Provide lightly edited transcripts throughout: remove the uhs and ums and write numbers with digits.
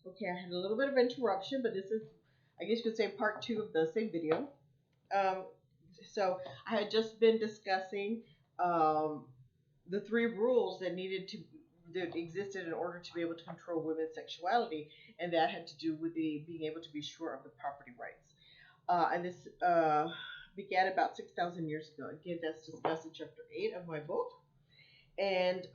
Okay, I had a little bit of interruption, but this is, I guess you could say, part two of the same video. Um, so I had just been discussing um, the three rules that existed in order to be able to control women's sexuality, and that had to do with the being able to be sure of the property rights. And this began about 6,000 years ago. Again, that's discussed in chapter 8 of my book. And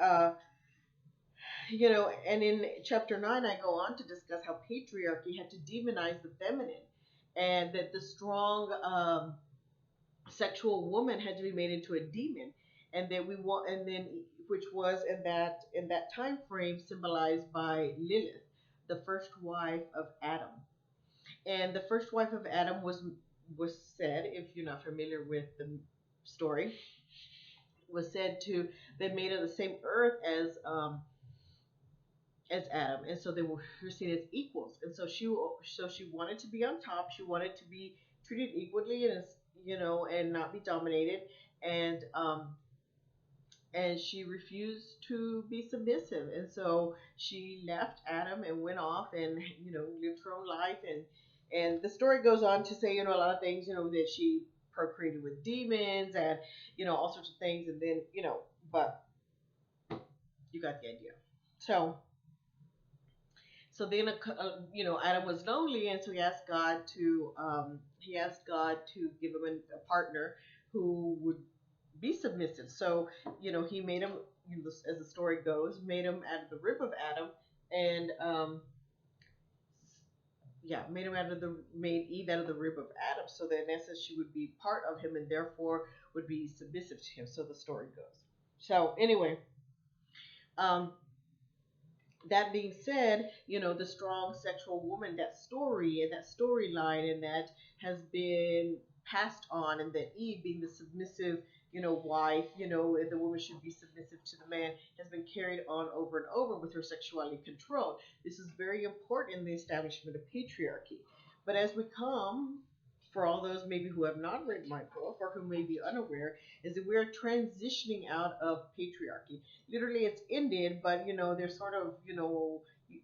and in chapter 9, I go on to discuss how patriarchy had to demonize the feminine, and that the strong sexual woman had to be made into a demon, and that we want, and then which was in that time frame symbolized by Lilith, the first wife of Adam. And the first wife of Adam was said, if you're not familiar with the story, was said to be made of the same earth as Adam, and so they were seen as equals. And so she wanted to be on top. She wanted to be treated equally, and not be dominated. And she refused to be submissive, and so she left Adam and went off and lived her own life. And the story goes on to say, a lot of things, that she procreated with demons, and all sorts of things. And then, but you got the idea. So then, Adam was lonely, and so he asked God to give him a partner who would be submissive. So, he made him, as the story goes, made him out of the rib of Adam, and made Eve out of the rib of Adam, so that in essence she would be part of him and therefore would be submissive to him. So the story goes. So anyway, um, that being said, the strong sexual woman, that story and that storyline, and that has been passed on, and that Eve being the submissive, wife, and the woman should be submissive to the man, has been carried on over and over with her sexuality controlled. This is very important in the establishment of patriarchy. But as we come, for all those maybe who have not read my book or who may be unaware, is that we're transitioning out of patriarchy. Literally, it's ended, but there's sort of,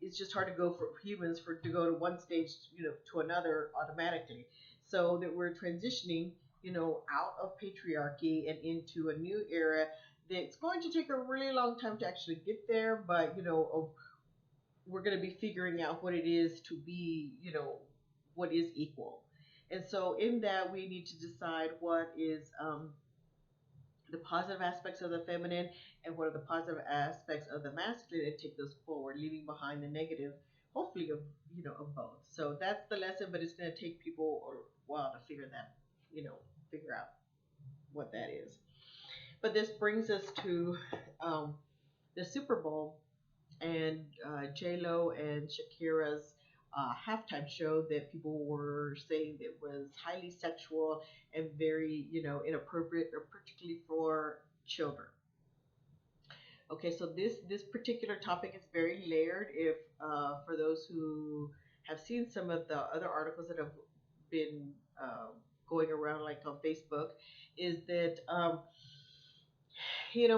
it's just hard to go for humans to go to one stage, to another automatically. So that we're transitioning, out of patriarchy and into a new era that's going to take a really long time to actually get there, but we're going to be figuring out what it is to be, what is equal. And so in that, we need to decide what is the positive aspects of the feminine and what are the positive aspects of the masculine, and take those forward, leaving behind the negative, hopefully of both. So that's the lesson, but it's going to take people a while to figure out what that is. But this brings us to the Super Bowl, and J Lo and Shakira's halftime show that people were saying that was highly sexual and very, inappropriate, or particularly for children. Okay, so this particular topic is very layered. If For those who have seen some of the other articles that have been going around, like on Facebook, is that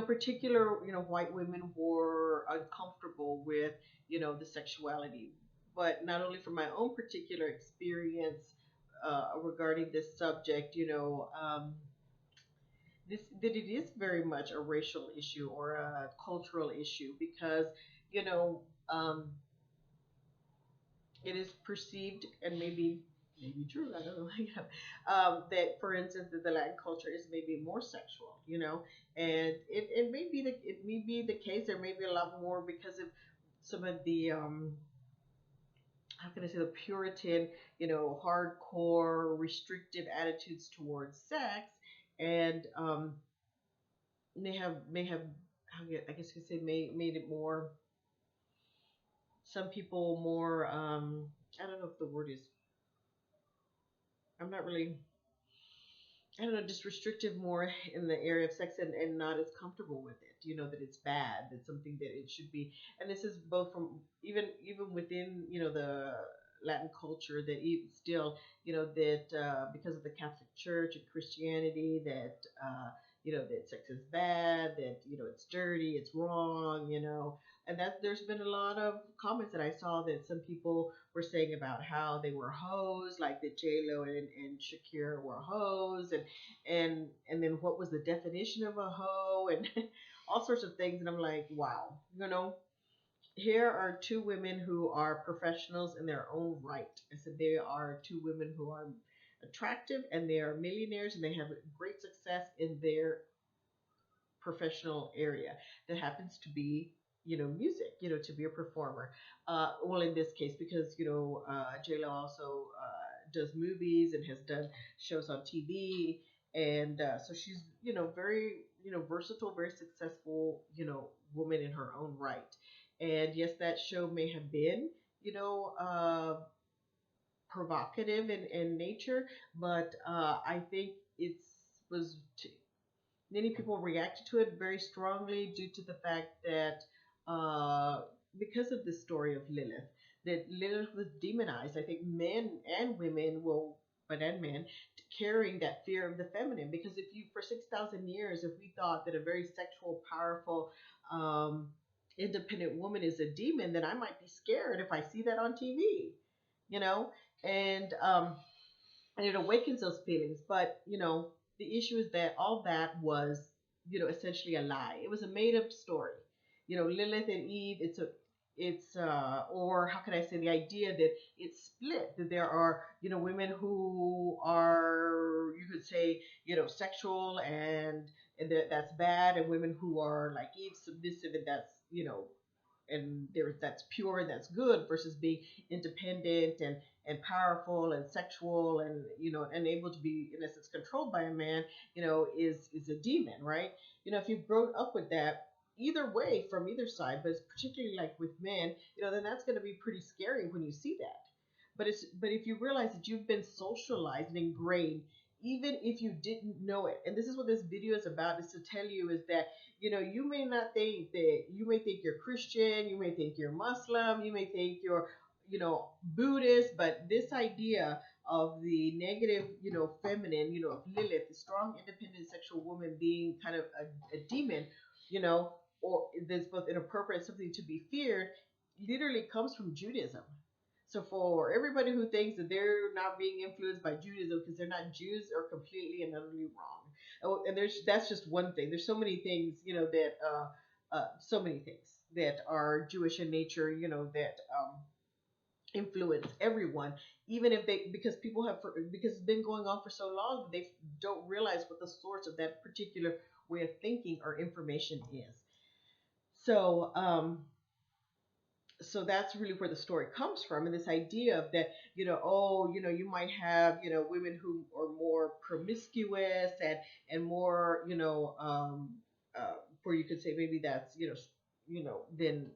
particular, white women were uncomfortable with, the sexuality. But not only from my own particular experience regarding this subject, that it is very much a racial issue or a cultural issue, because, you know, um, it is perceived, and maybe true, I don't know, that, for instance, that the Latin culture is maybe more sexual, and it may be the case. There may be a lot more because of some of the how can I say, the Puritan, hardcore restrictive attitudes towards sex, and may have I guess you could say made it more, some people more, I don't know if the word is, I'm not really, I don't know, just restrictive more in the area of sex, and not as comfortable with it. That it's bad, that something that it should be. And this is both from even within, the Latin culture, that even still, that because of the Catholic Church and Christianity, that that sex is bad, that it's dirty, it's wrong, And that there's been a lot of comments that I saw that some people were saying about how they were hoes, like that J Lo and Shakira were hoes, and then what was the definition of a hoe, and all sorts of things. And I'm like, wow, here are two women who are professionals in their own right. I said they are two women who are attractive and they are millionaires and they have great success in their professional area that happens to be music, to be a performer. Well, in this case, because J-Lo also does movies and has done shows on TV, and so she's very versatile, very successful woman in her own right. And yes, that show may have been you know uh, provocative in nature, but I think it's was many people reacted to it very strongly due to the fact that because of the story of Lilith, that Lilith was demonized. I think men and women will, but and men, carrying that fear of the feminine. Because if you, for 6,000 years, if we thought that a very sexual, powerful, independent woman is a demon, then I might be scared if I see that on TV, you know? And it awakens those feelings. But the issue is that all that was essentially a lie. It was a made up story. Lilith and Eve. Or how can I say, the idea that it's split, that there are women who are, you could say, sexual, and that's bad, and women who are like Eve, submissive, and that's and that's pure and that's good, versus being independent and powerful and sexual, and and able to be in essence controlled by a man, is a demon, right? If you've grown up with that, either way, from either side, but it's particularly like with men, then that's going to be pretty scary when you see that. But if you realize that you've been socialized and ingrained, even if you didn't know it, and this is what this video is about, is to tell you is that you may not think that, you may think you're Christian, you may think you're Muslim, you may think you're Buddhist, but this idea of the negative feminine, of Lilith, the strong independent sexual woman, being kind of a demon, or that's both inappropriate, something to be feared, literally comes from Judaism. So for everybody who thinks that they're not being influenced by Judaism because they're not Jews, are completely and utterly wrong. Oh, and that's just one thing. There's so many things, that so many things that are Jewish in nature, that influence everyone, even if they, because people have, because it's been going on for so long, they don't realize what the source of that particular way of thinking or information is. So so that's really where the story comes from, and this idea of that, you might have women who are more promiscuous and more where you could say maybe that's than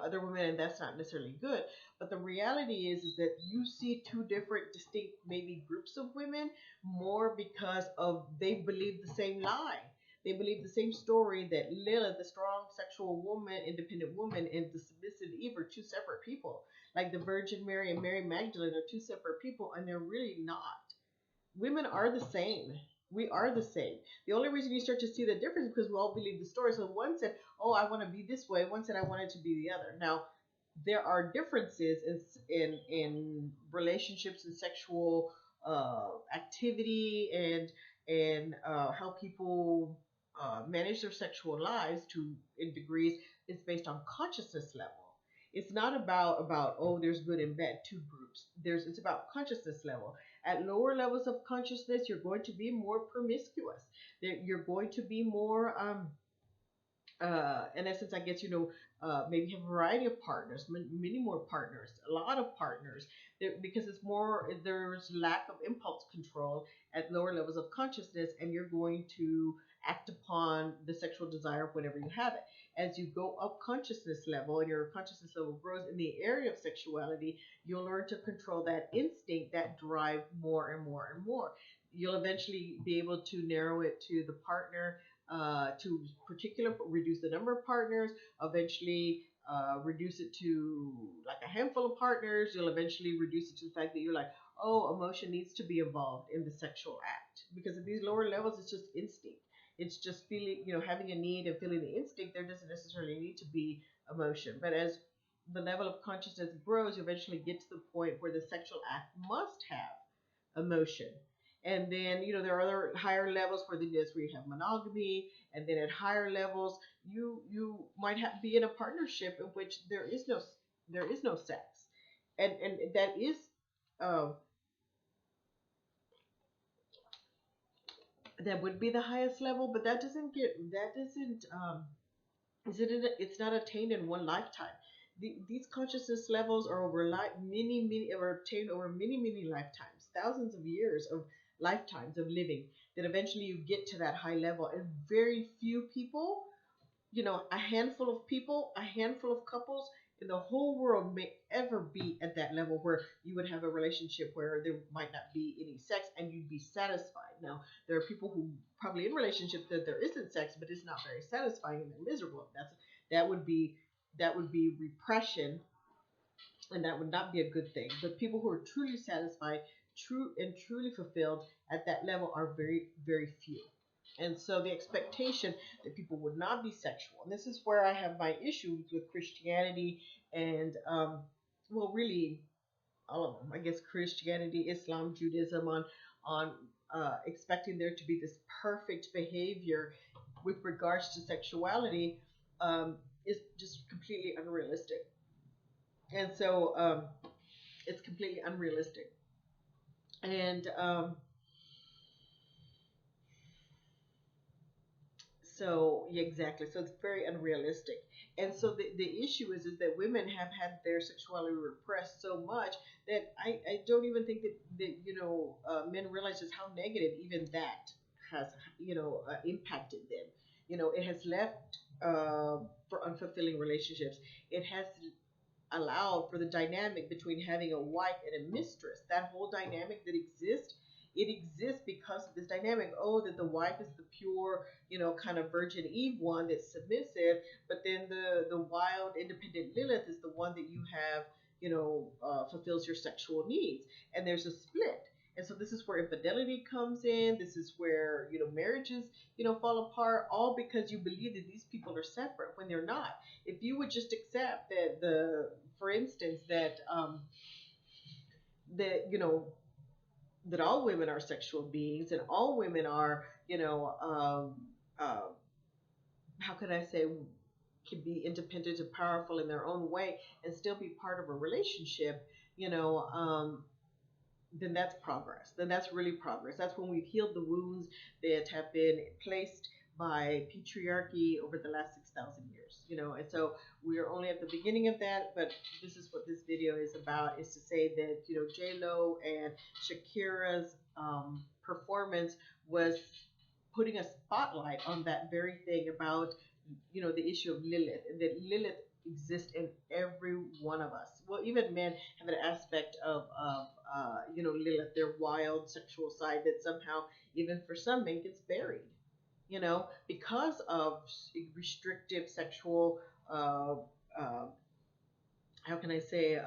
other women, and that's not necessarily good. But the reality is that you see two different distinct maybe groups of women, more because of they believe the same lie. They believe the same story, that Lilith, the strong sexual woman, independent woman, and the submissive Eve are two separate people. Like the Virgin Mary and Mary Magdalene are two separate people, and they're really not. Women are the same. We are the same. The only reason you start to see the difference is because we all believe the story. So one said, "Oh, I want to be this way." One said, "I want it to be the other." Now, there are differences in relationships and sexual activity, and how people manage their sexual lives to in degrees. It's based on consciousness level. It's not about oh, there's good and bad, two groups. It's about consciousness level. At lower levels of consciousness, you're going to be more promiscuous. You're going to be more in essence, I guess, maybe have a variety of partners, many more partners, a lot of partners, because there's lack of impulse control at lower levels of consciousness, and you're going to act upon the sexual desire whenever you have it. As you go up consciousness level and your consciousness level grows in the area of sexuality, you'll learn to control that instinct, that drive, more and more and more. You'll eventually be able to narrow it to the partner, to reduce the number of partners, eventually reduce it to like a handful of partners. You'll eventually reduce it to the fact that you're like, oh, emotion needs to be involved in the sexual act, because at these lower levels, it's just instinct. It's just feeling, having a need and feeling the instinct. There doesn't necessarily need to be emotion. But as the level of consciousness grows, you eventually get to the point where the sexual act must have emotion. And then, there are other higher levels where where you have monogamy, and then at higher levels, you might have be in a partnership in which there is no sex, and that is uh, that would be the highest level, but that doesn't it's not attained in one lifetime. These consciousness levels are over many are attained over many lifetimes, thousands of years of lifetimes of living. That eventually you get to that high level, and very few people, a handful of people, a handful of couples in the whole world may ever be at that level where you would have a relationship where there might not be any sex and you'd be satisfied. Now, there are people who probably in relationships that there isn't sex, but it's not very satisfying and they're miserable. That would be that would be repression, and that would not be a good thing. But people who are truly satisfied, true and truly fulfilled at that level are very, very few. And so the expectation that people would not be sexual, and this is where I have my issues with Christianity and, well, really all of them. I guess Christianity, Islam, Judaism, on expecting there to be this perfect behavior with regards to sexuality, is just completely unrealistic. And so it's completely unrealistic. And so yeah, exactly. So it's very unrealistic. And so the issue is that women have had their sexuality repressed so much that I don't even think that men realize just how negative even that has impacted them. It has left for unfulfilling relationships. It has allowed for the dynamic between having a wife and a mistress. That whole dynamic that exists, it exists because of this dynamic. Oh, that the wife is the pure, kind of Virgin Eve one that's submissive, but then the wild, independent Lilith is the one that you have, fulfills your sexual needs, and there's a split. And so this is where infidelity comes in. This is where marriages fall apart, all because you believe that these people are separate when they're not. If you would just accept that for instance, that that all women are sexual beings and all women are, uh, how can I say, can be independent and powerful in their own way and still be part of a relationship, you know, um, then that's progress. Then that's really progress. That's when we've healed the wounds that have been placed by patriarchy over the last 6,000 years. And so we're only at the beginning of that, but this is what this video is about, is to say that, J Lo and Shakira's performance was putting a spotlight on that very thing about, the issue of Lilith, and that Lilith exists in every one of us. Well, even men have an aspect of Lilith, their wild sexual side that somehow, even for some men, gets buried. Because of restrictive sexual, uh, uh, how can I say,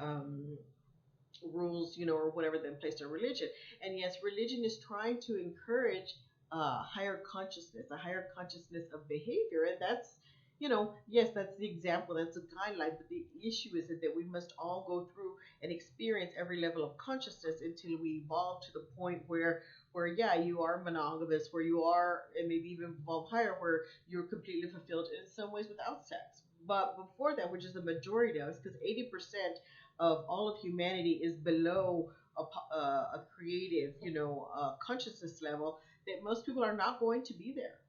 rules, or whatever then placed on religion. And yes, religion is trying to encourage higher consciousness, a higher consciousness of behavior, and that's, yes, that's the example, that's a guideline. But the issue is that we must all go through and experience every level of consciousness until we evolve to the point where yeah, you are monogamous, where you are, and maybe even evolve higher, where you're completely fulfilled in some ways without sex. But before that, which is the majority of us, because 80% of all of humanity is below a creative, consciousness level, that most people are not going to be there.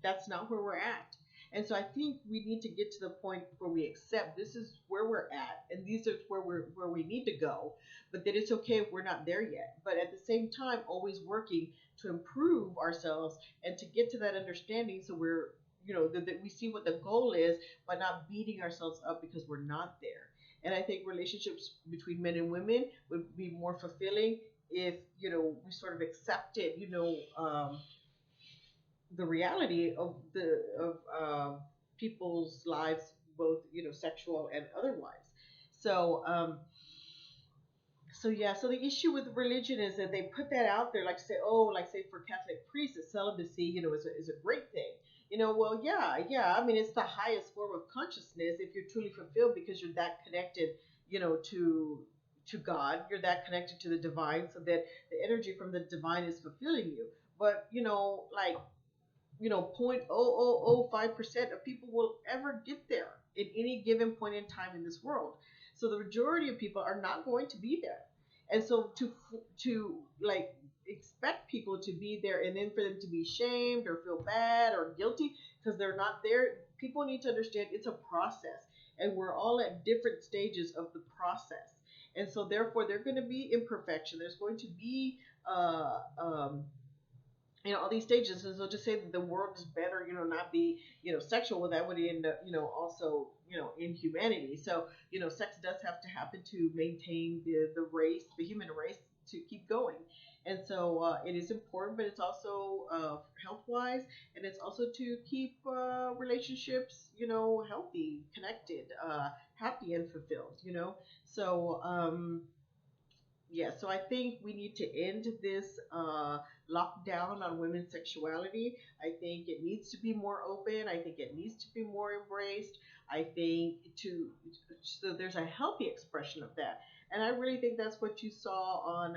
That's not where we're at. And so I think we need to get to the point where we accept this is where we're at, and these are where we need to go. But that it's okay if we're not there yet. But at the same time, always working to improve ourselves and to get to that understanding, so we're, that we see what the goal is, but not beating ourselves up because we're not there. And I think relationships between men and women would be more fulfilling if, we sort of accepted, the reality of people's lives, both, sexual and otherwise. So so yeah, so the issue with religion is that they put that out there, like say, oh, like say for Catholic priests, that celibacy, is a great thing. Well, yeah. I mean, it's the highest form of consciousness if you're truly fulfilled because you're that connected, to God. You're that connected to the divine, so that the energy from the divine is fulfilling you. But like 0.0005% of people will ever get there in any given point in time in this world. So the majority of people are not going to be there. And so to like expect people to be there and then for them to be shamed or feel bad or guilty because they're not there, people need to understand it's a process and we're all at different stages of the process. And so therefore there's going to be imperfection. There's going to be all these stages. And so to say that the world is better, not be, sexual, well, that would end up, also, inhumanity. So, sex does have to happen to maintain the race, the human race to keep going. And so it is important, but it's also health wise, and it's also to keep relationships, healthy, connected, happy, and fulfilled, So, yeah, so I think we need to end this lockdown on women's sexuality. I think it needs to be more open. I think it needs to be more embraced. I think so there's a healthy expression of that, and I really think that's what you saw on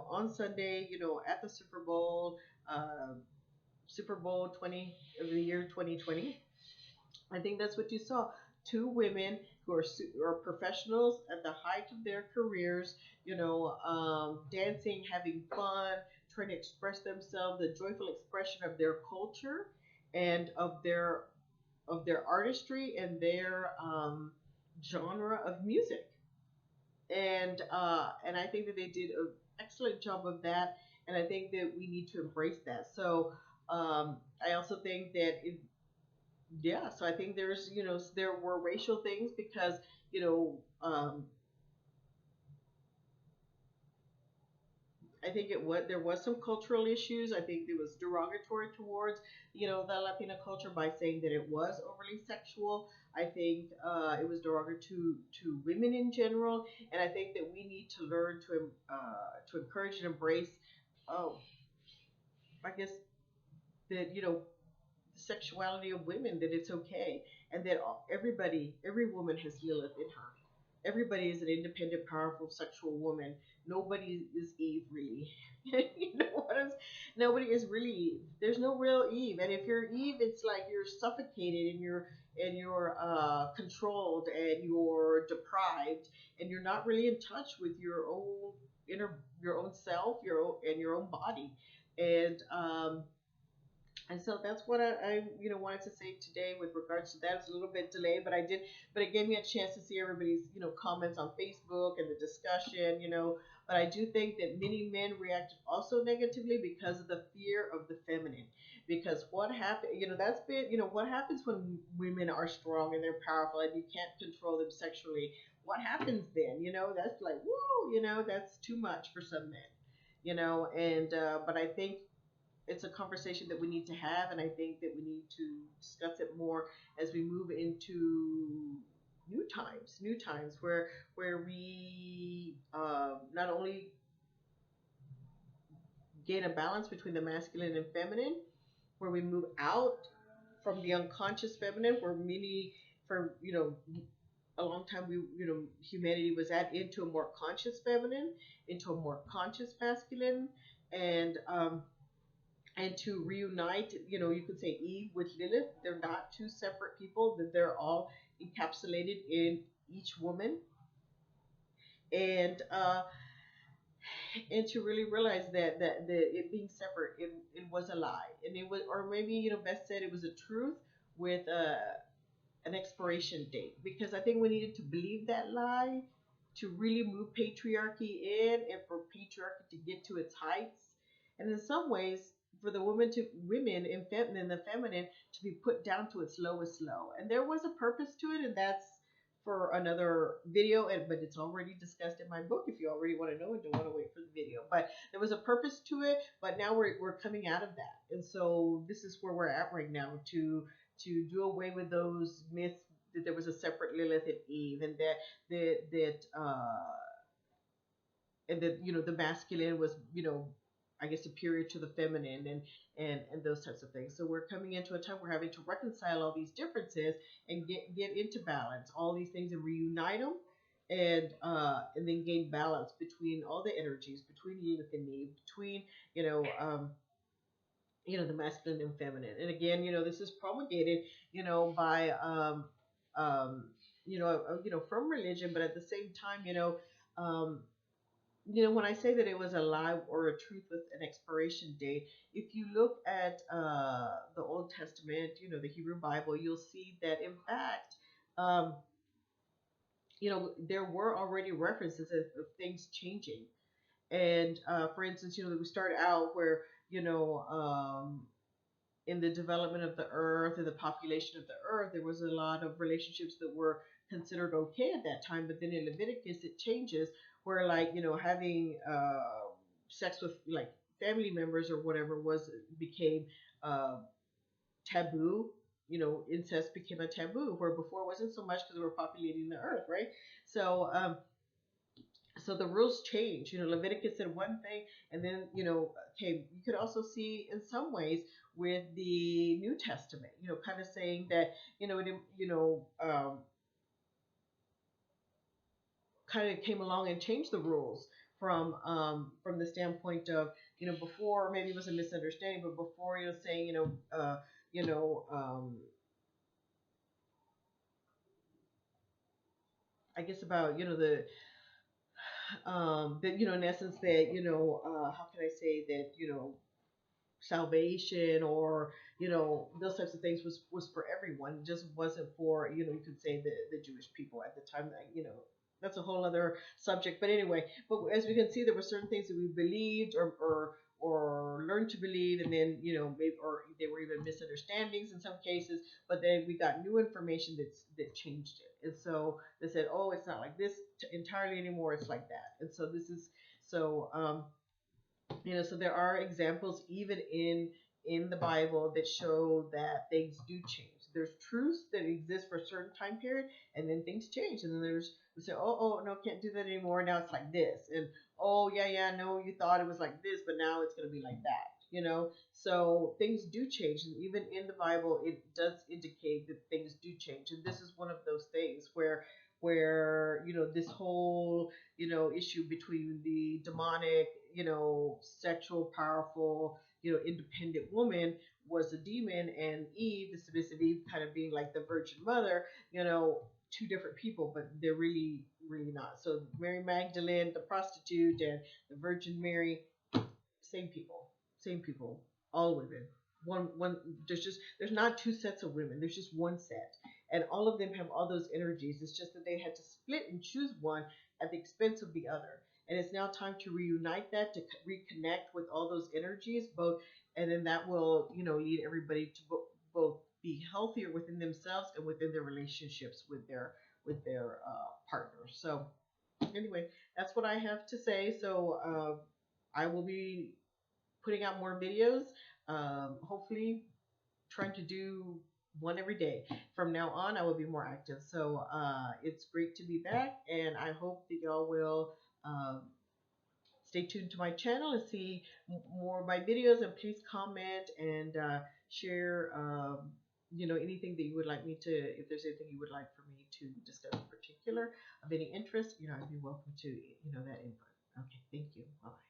on Sunday, at the Super Bowl 20 of the year 2020. I think that's what you saw. Two women who are professionals at the height of their careers, dancing, having fun, trying to express themselves, the joyful expression of their culture and of their artistry and their genre of music. And I think that they did an excellent job of that, and I think that we need to embrace that. So I also think that yeah, so I think there were racial things because you know I think there was some cultural issues. I think it was derogatory towards the Latina culture by saying that it was overly sexual. I think it was derogatory to women in general, and I think that we need to learn to encourage and embrace. Oh, I guess that the sexuality of women, that it's okay, and that every woman has Lilith in her. Everybody is an independent, powerful, sexual woman. Nobody is Eve, really. What is? Nobody is really Eve. There's no real Eve, and if you're Eve, it's like you're suffocated and you're controlled and you're deprived and you're not really in touch with your own your own self, your own body, and so that's what I wanted to say today with regards to that. It's a little bit delayed, but I did, but it gave me a chance to see everybody's comments on Facebook and the discussion. But I do think that many men reacted also negatively because of the fear of the feminine. Because what happened, that's been, what happens when women are strong and they're powerful and you can't control them sexually? What happens then? That's like, whoa, that's too much for some men. And but I think it's a conversation that we need to have, and I think that we need to discuss it more as we move into new times where we not only gain a balance between the masculine and feminine, where we move out from the unconscious feminine, where many for a long time humanity was at, into a more conscious feminine, into a more conscious masculine, and to reunite, you could say Eve with Lilith. They're not two separate people, that they're all encapsulated in each woman. And to really realize that it being separate, it was a lie. And it was, or maybe, best said, it was a truth with an expiration date. Because I think we needed to believe that lie to really move patriarchy in, and for patriarchy to get to its heights. And in some ways, for the women in the feminine to be put down to its lowest low. And there was a purpose to it, and that's for another video. But it's already discussed in my book if you already want to know and don't want to wait for the video. But there was a purpose to it, but now we're coming out of that. And so this is where we're at right now, to do away with those myths that there was a separate Lilith and Eve, and that the masculine was I guess, superior to the feminine, and those types of things. So we're coming into a time we're having to reconcile all these differences and get into balance, all these things, and reunite them, and then gain balance between all the energies, between Lilith and Eve, between you know um, the masculine and feminine. And again, this is promulgated, by from religion, but at the same time, um, when I say that it was a lie or a truth with an expiration date, if you look at the Old Testament, the Hebrew Bible, you'll see that in fact, there were already references of things changing. And for instance, we start out where, you know, um, in the development of the earth and the population of the earth, there was a lot of relationships that were considered okay at that time. But then in Leviticus, it changes where, like, having sex with like family members or whatever became uh, taboo. Incest became a taboo where before it wasn't so much because we were populating the earth, right? So, so the rules change. Leviticus said one thing, and then okay, you could also see in some ways with the New Testament, kind of saying that it, kind of came along and changed the rules from the standpoint of before maybe it was a misunderstanding, but before saying you know I guess about that in essence that how can I say that salvation or those types of things was for everyone. It just wasn't for you could say the Jewish people at the time. That that's a whole other subject. But anyway, but as we can see, there were certain things that we believed or learned to believe, and then maybe or they were even misunderstandings in some cases. But then we got new information that changed it, and so they said, oh, it's not like this entirely anymore. It's like that, and so this is so. So there are examples even in the Bible that show that things do change. There's truths that exist for a certain time period, and then things change. And then there's we say, oh no, can't do that anymore. Now it's like this, and oh yeah, no, you thought it was like this, but now it's going to be like that. So things do change, and even in the Bible, it does indicate that things do change. And this is one of those things where this whole issue between the demonic, sexual, powerful, independent woman was a demon, and Eve, the submissive Eve, kind of being like the Virgin Mother, two different people, but they're really, really not. So Mary Magdalene, the prostitute, and the Virgin Mary, same people, all women. One. There's not two sets of women. There's just one set, and all of them have all those energies. It's just that they had to split and choose one at the expense of the other. And it's now time to reunite that, to reconnect with all those energies, both, and then that will, lead everybody to both be healthier within themselves and within their relationships with their partners. So anyway, that's what I have to say. So I will be putting out more videos. Hopefully, trying to do one every day. From now on, I will be more active. So it's great to be back, and I hope that y'all will stay tuned to my channel and see more of my videos. And please comment and share, anything that you would like me to. If there's anything you would like for me to discuss in particular of any interest, I'd be welcome to that input. Okay, thank you. Bye.